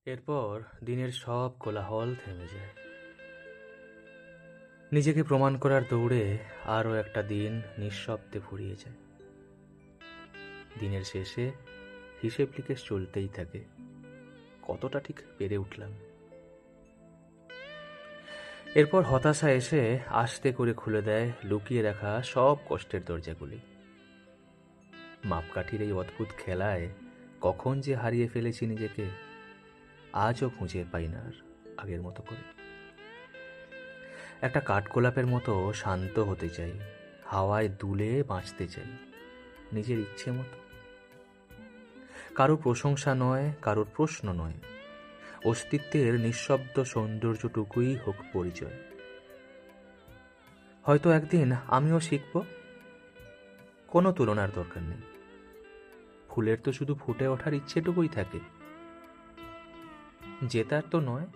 এরপর দিনের সব কোলাহল থেমে যায়। নিজেকে প্রমাণ করার দৌড়ে আরও একটা দিন নিঃশব্দে ফুরিয়ে যায়। দিনের শেষে হিসেব নিকেশ চলতেই থাকে, কতটা ঠিক পেরে উঠলাম। এরপর হতাশা এসে আস্তে করে খুলে দেয় লুকিয়ে রাখা সব কষ্টের দরজাগুলি। মাপকাঠির এই অদ্ভুত খেলায় কখন যে হারিয়ে ফেলেছি নিজেকে, আজও খুঁজে পাই না আর আগের মতো করে। একটা কাঠগোলাপের মতো শান্ত হতে চাই, হাওয়ায় দুলে বাঁচতে চাই নিজের ইচ্ছে মতো। কারোর প্রশংসা নয়, কারোর প্রশ্ন নয়, অস্তিত্বের নিঃশব্দ সৌন্দর্যটুকুই হোক পরিচয়। হয়তো একদিন আমিও শিখব, কোনো তুলনার দরকার নেই। ফুলের তো শুধু ফুটে ওঠার ইচ্ছেটুকুই থাকে, জেতার তো নয়।